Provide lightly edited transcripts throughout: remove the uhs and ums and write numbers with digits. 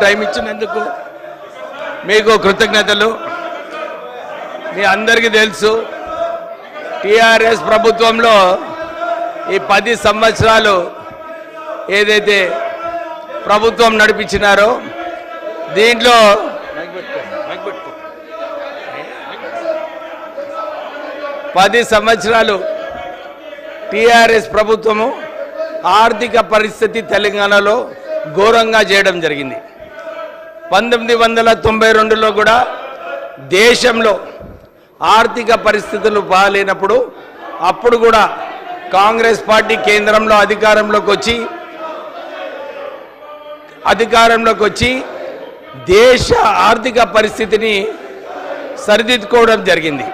Time ఇచ్చినందుకు మీకు కృతజ్ఞతలు. మీ అందరికీ తెలుసు, టిఆర్ఎస్ ప్రభుత్వంలో ఈ 10 సంవత్సరాలు ఏదైతే ప్రభుత్వం నడిపించినారో దీంట్లో 10 సంవత్సరాలు టిఆర్ఎస్ ప్రభుత్వము ఆర్థిక పరిస్థితి తెలంగాణలో ఘోరంగా చేయడం జరిగింది. 1992లో కూడా దేశంలో ఆర్థిక పరిస్థితులు బాగాలేనప్పుడు అప్పుడు కూడా కాంగ్రెస్ పార్టీ కేంద్రంలో అధికారంలోకి వచ్చి దేశ ఆర్థిక పరిస్థితిని సరిదిద్దుకోవడం జరిగింది.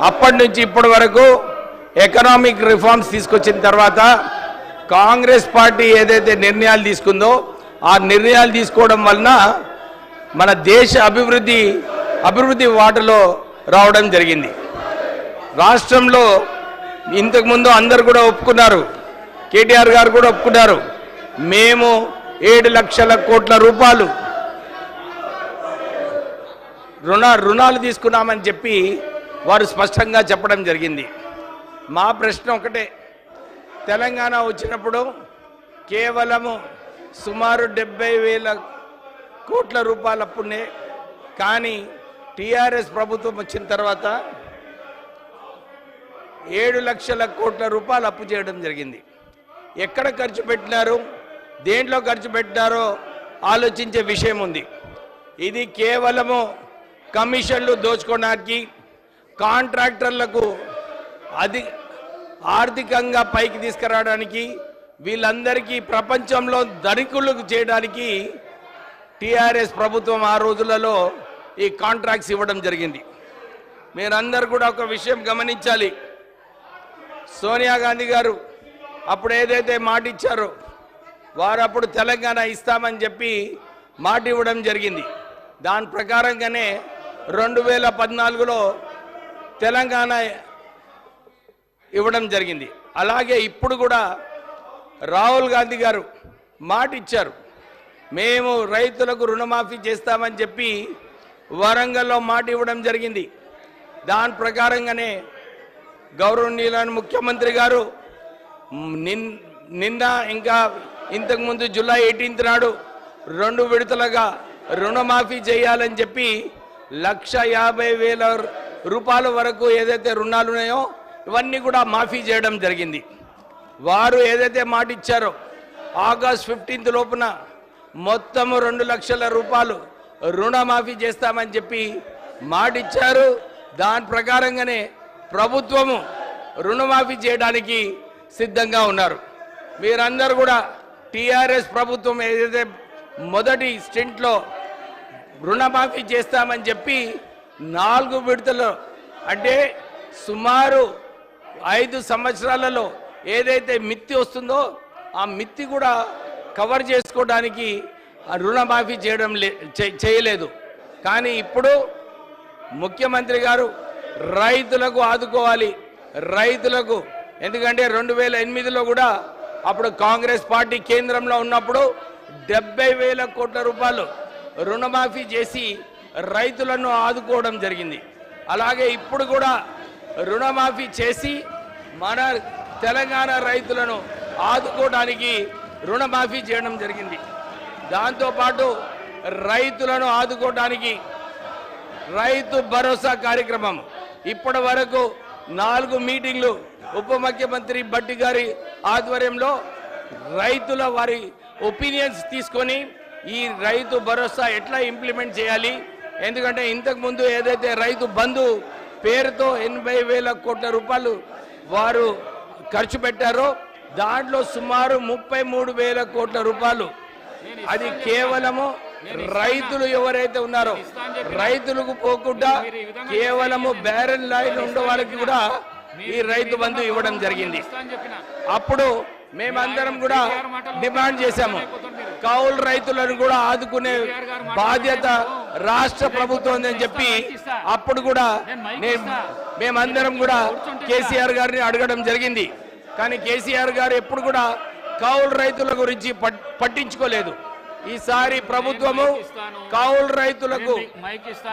అప్పటి నుంచి ఇప్పటి వరకు ఎకనామిక్ రిఫార్మ్స్ తీసుకొచ్చిన తర్వాత కాంగ్రెస్ పార్టీ ఏదైతే నిర్ణయాలు తీసుకుందో ఆ నిర్ణయాలు తీసుకోవడం వలన మన దేశ అభివృద్ధి వాటలో రావడం జరిగింది. రాష్ట్రంలో ఇంతకుముందు అందరు కూడా ఒప్పుకున్నారు, కేటీఆర్ గారు కూడా ఒప్పుకున్నారు, మేము 7 లక్షల కోట్ల రూపాయలు రుణాలు తీసుకున్నామని చెప్పి వారు స్పష్టంగా చెప్పడం జరిగింది. మా ప్రశ్న ఒకటే, తెలంగాణ వచ్చినప్పుడు కేవలము సుమారు 70,000 కోట్ల రూపాయల అప్పునే, కానీ టిఆర్ఎస్ ప్రభుత్వం వచ్చిన తర్వాత 7 లక్షల కోట్ల రూపాయలు అప్పు చేయడం జరిగింది. ఎక్కడ ఖర్చు పెట్టినారు, దేంట్లో ఖర్చు పెట్టినారో ఆలోచించే విషయం ఉంది. ఇది కేవలము కమిషన్లు దోచుకోవడానికి, కాంట్రాక్టర్లకు ఆర్థికంగా పైకి తీసుకురావడానికి, వీళ్ళందరికీ ప్రపంచంలో ధనికులు చేయడానికి టిఆర్ఎస్ ప్రభుత్వం ఆ రోజులలో ఈ కాంట్రాక్ట్స్ ఇవ్వడం జరిగింది. మీరందరూ కూడా ఒక విషయం గమనించాలి, సోనియా గాంధీ గారు అప్పుడు ఏదైతే మాట ఇచ్చారో వారు అప్పుడు తెలంగాణ ఇస్తామని చెప్పి మాట ఇవ్వడం జరిగింది. దాని ప్రకారంగానే 2014లో తెలంగాణ ఇవ్వడం జరిగింది. అలాగే ఇప్పుడు కూడా రాహుల్ గాంధీ గారు మాట ఇచ్చారు, మేము రైతులకు రుణమాఫీ చేస్తామని చెప్పి వరంగల్లో మాట ఇవ్వడం జరిగింది. దాని ప్రకారంగానే గౌరవనీయులైన ముఖ్యమంత్రి గారు నిన్న ఇంకా ఇంతకుముందు జూలై 18 నాడు 2 విడతలుగా రుణమాఫీ చేయాలని చెప్పి 1,50,000 రూపాయల వరకు ఏదైతే రుణాలు ఉన్నాయో ఇవన్నీ కూడా మాఫీ చేయడం జరిగింది. వారు ఏదైతే మాట ఇచ్చారో ఆగస్ట్ 15 లోపున మొత్తము 2 లక్షల రూపాయలు రుణమాఫీ చేస్తామని చెప్పి మాట ఇచ్చారు. దాని ప్రకారంగానే ప్రభుత్వము రుణమాఫీ చేయడానికి సిద్ధంగా ఉన్నారు. మీరందరూ కూడా టిఆర్ఎస్ ప్రభుత్వం ఏదైతే మొదటి స్టెంట్లో రుణమాఫీ చేస్తామని చెప్పి 4 విడతలు అంటే సుమారు 5 సంవత్సరాలలో ఏదైతే మిత్తి వస్తుందో ఆ మిత్తి కూడా కవర్ చేసుకోవడానికి రుణమాఫీ చేయలేదు. కానీ ఇప్పుడు ముఖ్యమంత్రి గారు రైతులకు ఆదుకోవాలి, రైతులకు, ఎందుకంటే 2008లో కూడా అప్పుడు కాంగ్రెస్ పార్టీ కేంద్రంలో ఉన్నప్పుడు 70,000 కోట్ల రూపాయలు రుణమాఫీ చేసి రైతులను ఆదుకోవడం జరిగింది. అలాగే ఇప్పుడు కూడా రుణమాఫీ చేసి మన తెలంగాణ రైతులను ఆదుకోవడానికి రుణమాఫీ చేయడం జరిగింది. దాంతోపాటు రైతులను ఆదుకోవడానికి రైతు భరోసా కార్యక్రమం ఇప్పటి వరకు 4 మీటింగ్లు ఉప ముఖ్యమంత్రి భట్టి గారి ఆధ్వర్యంలో రైతుల వారి ఒపీనియన్స్ తీసుకొని ఈ రైతు భరోసా ఎట్లా ఇంప్లిమెంట్ చేయాలి, ఎందుకంటే ఇంతకుముందు ఏదైతే రైతు బంధు పేరుతో 80,000 కోట్ల రూపాయలు వారు ఖర్చు పెట్టారో దాంట్లో సుమారు 33,000 కోట్ల రూపాయలు అది కేవలము రైతులు ఎవరైతే ఉన్నారో రైతులకు పోకుండా కేవలము బ్యారెన్ లైన్ ఉండే వాళ్ళకి కూడా ఈ రైతు బంధు ఇవ్వడం జరిగింది. అప్పుడు మేమందరం కూడా డిమాండ్ చేశాము, కౌలు రైతులను కూడా ఆదుకునే బాధ్యత రాష్ట్ర ప్రభుత్వం అని చెప్పి అప్పుడు కూడా మేమందరం కూడా కేసీఆర్ గారిని అడగడం జరిగింది. కానీ కేసీఆర్ గారు ఎప్పుడు కూడా కౌలు రైతుల గురించి పట్టించుకోలేదు. ఈసారి ప్రభుత్వము కౌలు రైతులకు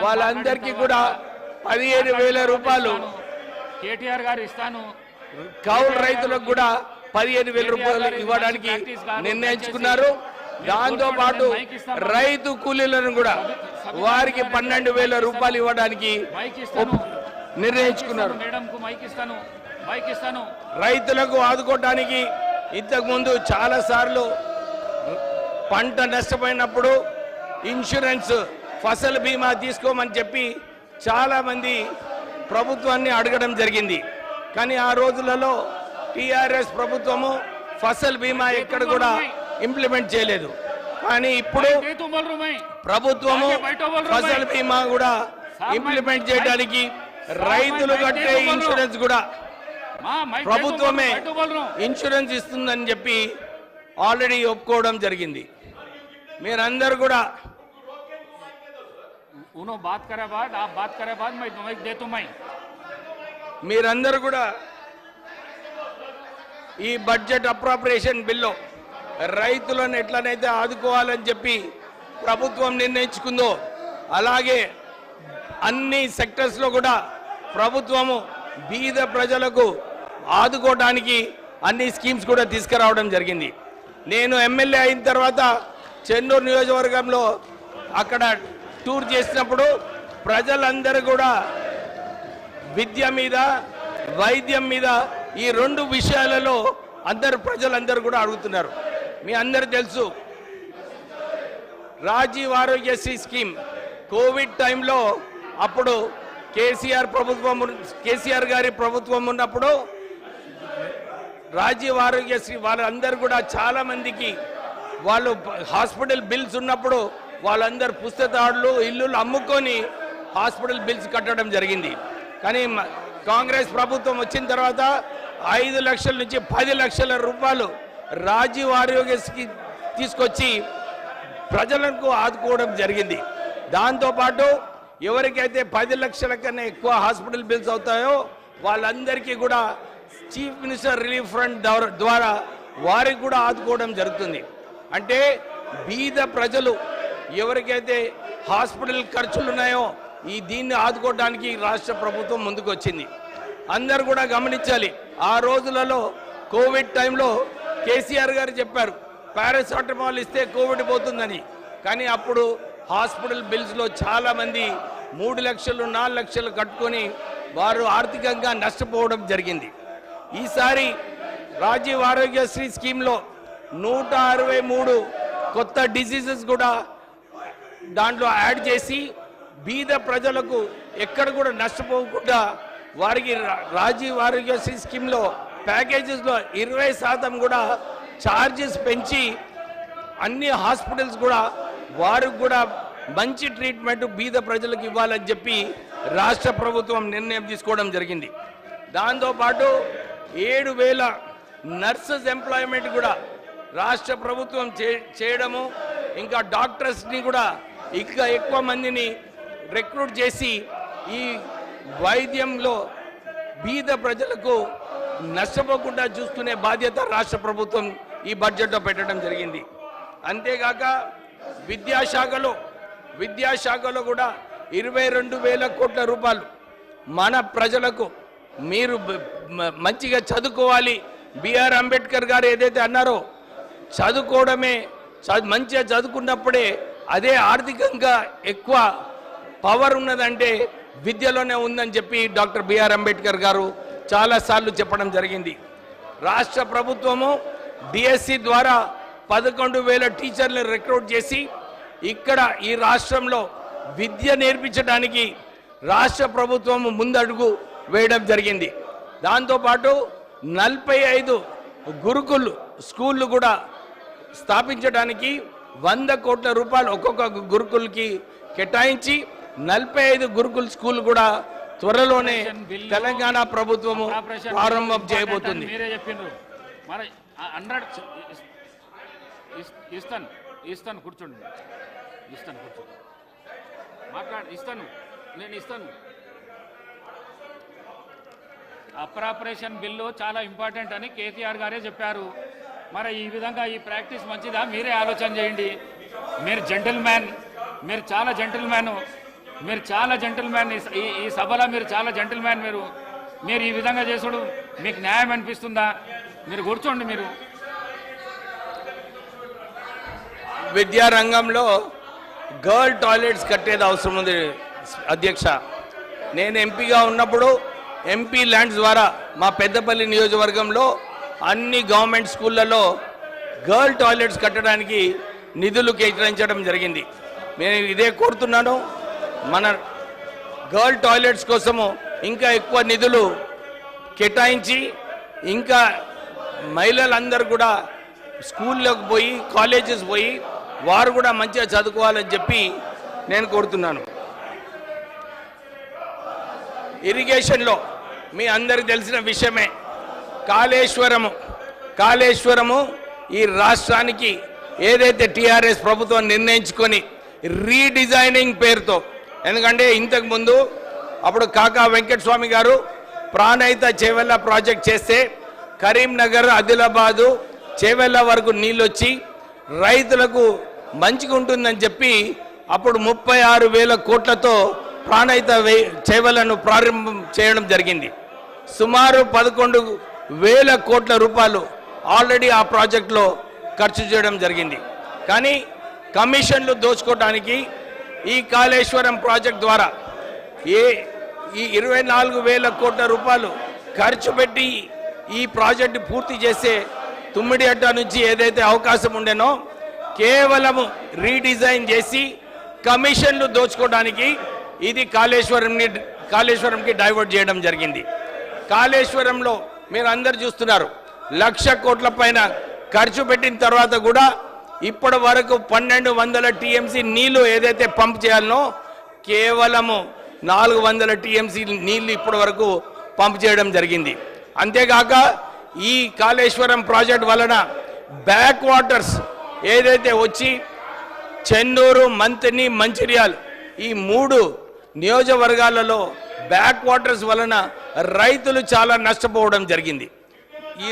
వాళ్ళందరికీ కూడా 15,000 రూపాయలు, కేటీఆర్ గారు ఇస్తాను, కౌలు రైతులకు కూడా 15,000 రూపాయలు ఇవ్వడానికి నిర్ణయించుకున్నారు. దాంతో పాటు రైతు కూలీలను కూడా వారికి 12,000 రూపాయలు ఇవ్వడానికి నిర్ణయించుకున్నారు. రైతులకు ఆదుకోవడానికి ఇంతకు ముందు చాలా సార్లు పంట నష్టపోయినప్పుడు ఇన్సూరెన్స్ ఫసల్ బీమా తీసుకోమని చెప్పి చాలా మంది ప్రభుత్వాన్ని అడగడం జరిగింది. కానీ ఆ రోజులలో టిఆర్ఎస్ ప్రభుత్వము ఫసల్ బీమా ఎక్కడ కూడా ఇంప్లిమెంట్ చేయలేదు. కానీ ఇప్పుడు ప్రభుత్వము ఫసల్ బీమా కూడా ఇంప్లిమెంట్ చేయడానికి రైతులు కట్టే ఇన్సూరెన్స్ కూడా ప్రభుత్వమే ఇన్సూరెన్స్ ఇస్తుందని చెప్పి ఆల్రెడీ ఒప్పుకోవడం జరిగింది. మీరందరూ కూడా మీరందరూ కూడా ఈ బడ్జెట్ అప్రాప్రియేషన్ బిల్లు రైతులను ఎట్లనైతే ఆదుకోవాలని చెప్పి ప్రభుత్వం నిర్ణయించుకుందో అలాగే అన్ని సెక్టర్స్లో కూడా ప్రభుత్వము బీద ప్రజలకు ఆదుకోవడానికి అన్ని స్కీమ్స్ కూడా తీసుకురావడం జరిగింది. నేను ఎమ్మెల్యే అయిన తర్వాత చెన్నూరు నియోజకవర్గంలో అక్కడ టూర్ చేసినప్పుడు ప్రజలందరూ కూడా విద్య మీద వైద్యం మీద ఈ 2 విషయాలలో ప్రజలందరూ కూడా అడుగుతున్నారు. మీ అందరు తెలుసు రాజీవ్ ఆరోగ్యశ్రీ స్కీమ్ కోవిడ్ టైంలో అప్పుడు కేసీఆర్ గారి ప్రభుత్వం ఉన్నప్పుడు రాజీవ్ ఆరోగ్యశ్రీ వాళ్ళందరూ కూడా చాలా మందికి వాళ్ళు హాస్పిటల్ బిల్స్ ఉన్నప్పుడు వాళ్ళందరూ పుస్తకాలు ఇల్లులు అమ్ముకొని హాస్పిటల్ బిల్స్ కట్టడం జరిగింది. కానీ కాంగ్రెస్ ప్రభుత్వం వచ్చిన తర్వాత 5 లక్షల నుంచి 10 లక్షల రూపాయలు రాజీవ్ ఆరోగ్యశ్రీ తీసుకొచ్చి ప్రజలకు ఆదుకోవడం జరిగింది. దాంతోపాటు ఎవరికైతే 10 లక్షల కన్నా ఎక్కువ హాస్పిటల్ బిల్స్ అవుతాయో వాళ్ళందరికీ కూడా చీఫ్ మినిస్టర్ రిలీఫ్ ఫండ్ ద్వారా వారికి కూడా ఆదుకోవడం జరుగుతుంది. అంటే బీద ప్రజలు ఎవరికైతే హాస్పిటల్ ఖర్చులు ఉన్నాయో దీన్ని ఆదుకోవడానికి రాష్ట్ర ప్రభుత్వం ముందుకు వచ్చింది. అందరు కూడా గమనించాలి, ఆ రోజులలో కోవిడ్ టైంలో కేసీఆర్ గారు చెప్పారు పారాసిటమాల్ ఇస్తే కోవిడ్ పోతుందని. కానీ అప్పుడు హాస్పిటల్ బిల్స్లో చాలామంది 3 లక్షలు 4 లక్షలు కట్టుకొని వారు ఆర్థికంగా నష్టపోవడం జరిగింది. ఈసారి రాజీవ్ ఆరోగ్యశ్రీ స్కీమ్లో 163 కొత్త డిసీజెస్ కూడా దాంట్లో యాడ్ చేసి బీద ప్రజలకు ఎక్కడ కూడా నష్టపోకుండా వారికి రాజీవ్ ఆరోగ్యశ్రీ స్కీమ్లో ప్యాకేజెస్లో 20% కూడా ఛార్జెస్ పెంచి అన్ని హాస్పిటల్స్ కూడా వారికి కూడా మంచి ట్రీట్మెంట్ బీద ప్రజలకు ఇవ్వాలని చెప్పి రాష్ట్ర ప్రభుత్వం నిర్ణయం తీసుకోవడం జరిగింది. దాంతోపాటు 7,000 నర్సెస్ ఎంప్లాయ్మెంట్ కూడా రాష్ట్ర ప్రభుత్వం చేయడము, ఇంకా డాక్టర్స్ని కూడా ఇంకా ఎక్కువ మందిని రిక్రూట్ చేసి ఈ వైద్యంలో బీద ప్రజలకు నష్టపోకుండా చూసుకునే బాధ్యత రాష్ట్ర ప్రభుత్వం ఈ బడ్జెట్లో పెట్టడం జరిగింది. అంతేగాక విద్యాశాఖలో కూడా 22,000 కోట్ల రూపాయలు మన ప్రజలకు మీరు మంచిగా చదువుకోవాలి. బిఆర్ అంబేద్కర్ గారు ఏదైతే అన్నారో చదువుకోవడమే మంచిగా చదువుకున్నప్పుడే అదే ఆర్థికంగా ఎక్కువ పవర్ ఉన్నదంటే విద్యలోనే ఉందని చెప్పి డాక్టర్ బిఆర్ అంబేద్కర్ గారు చాలాసార్లు చెప్పడం జరిగింది. రాష్ట్ర ప్రభుత్వము డిఎస్సి ద్వారా 11,000 టీచర్లను రిక్రూట్ చేసి ఇక్కడ ఈ రాష్ట్రంలో విద్య నేర్పించడానికి రాష్ట్ర ప్రభుత్వము ముందడుగు వేయడం జరిగింది. దాంతోపాటు 45 గురుకుల్ స్కూళ్ళు కూడా స్థాపించడానికి 100 కోట్ల రూపాయలు ఒక్కొక్క గురుకుల్కి కేటాయించి 45 గురుకుల్ స్కూల్ కూడా త్వరలోనే తెలంగాణ ప్రభుత్వము ప్రారంభం చేయబోతుంది. ఇస్తాను కూర్చోండి, నేను ఇస్తాను. అప్రాపరేషన్ బిల్లు చాలా ఇంపార్టెంట్ అని కేసీఆర్ గారే చెప్పారు. మరి ఈ విధంగా ఈ ప్రాక్టీస్ మంచిదా? మీరే ఆలోచన చేయండి. మీరు జెంటిల్మ్యాన్, మీరు చాలా జెంటిల్మ్యాన్, మీరు చాలా జెంటిల్మ్యాన్. ఈ సభలో మీరు చాలా జెంటిల్మ్యాన్. మీరు ఈ విధంగా చేసుడు మీకు న్యాయం అనిపిస్తుందా? మీరు కూర్చోండి. మీరు విద్యారంగంలో గర్ల్ టాయిలెట్స్ కట్టేది అవసరం ఉంది అధ్యక్ష. నేను ఎంపీగా ఉన్నప్పుడు ఎంపీ ల్యాండ్స్ ద్వారా మా పెద్దపల్లి నియోజకవర్గంలో అన్ని గవర్నమెంట్ స్కూళ్ళలో గర్ల్ టాయిలెట్స్ కట్టడానికి నిధులు కేటాయించడం జరిగింది. నేను ఇదే కోరుతున్నాను, మన గర్ల్ టాయిలెట్స్ కోసము ఇంకా ఎక్కువ నిధులు కేటాయించి ఇంకా మహిళలందరూ కూడా స్కూల్లోకి పోయి కాలేజెస్ పోయి వారు కూడా మంచిగా చదువుకోవాలని చెప్పి నేను కోరుతున్నాను. ఇరిగేషన్లో మీ అందరికి తెలిసిన విషయమే, కాళేశ్వరము ఈ రాష్ట్రానికి ఏదైతే టీఆర్ఎస్ ప్రభుత్వం నిర్ణయించుకొని రీడిజైనింగ్ పేరుతో, ఎందుకంటే ఇంతకుముందు అప్పుడు కాకా వెంకటస్వామి గారు ప్రాణహిత చేవెళ్ళ ప్రాజెక్ట్ చేస్తే కరీంనగర్, ఆదిలాబాదు, చేవెళ్ళ వరకు నీళ్ళు వచ్చి రైతులకు మంచిగా ఉంటుందని చెప్పి అప్పుడు 36,000 కోట్లతో ప్రాణహిత చేవెళ్లను ప్రారంభం చేయడం జరిగింది. సుమారు 11,000 కోట్ల రూపాయలు ఆల్రెడీ ఆ ప్రాజెక్టులో ఖర్చు చేయడం జరిగింది. కానీ కమిషన్లు దోచుకోవడానికి ఈ కాళేశ్వరం ప్రాజెక్ట్ ద్వారా ఈ 24,000 కోట్ల రూపాయలు ఖర్చు పెట్టి ఈ ప్రాజెక్టు పూర్తి చేసే తుమ్మిడిహట్ట నుంచి ఏదైతే అవకాశం ఉండేనో కేవలము రీడిజైన్ చేసి కమిషన్లు దోచుకోవడానికి ఇది కాళేశ్వరంకి డైవర్ట్ చేయడం జరిగింది. కాళేశ్వరంలో మీరు అందరు చూస్తున్నారు, 1,00,000 కోట్ల పైన ఖర్చు పెట్టిన తర్వాత కూడా ఇప్పటి వరకు 1,200 టీఎంసీ నీళ్లు ఏదైతే పంప్ చేయాలనో కేవలము 400 టీఎంసీ నీళ్లు ఇప్పటి వరకు పంప్ చేయడం జరిగింది. అంతేకాక ఈ కాళేశ్వరం ప్రాజెక్ట్ వలన బ్యాక్ వాటర్స్ ఏదైతే వచ్చి చెన్నూరు, మంతిని, మంచిర్యాల్ ఈ 3 నియోజకవర్గాలలో బ్యాక్ వాటర్స్ వలన రైతులు చాలా నష్టపోవడం జరిగింది. ఈ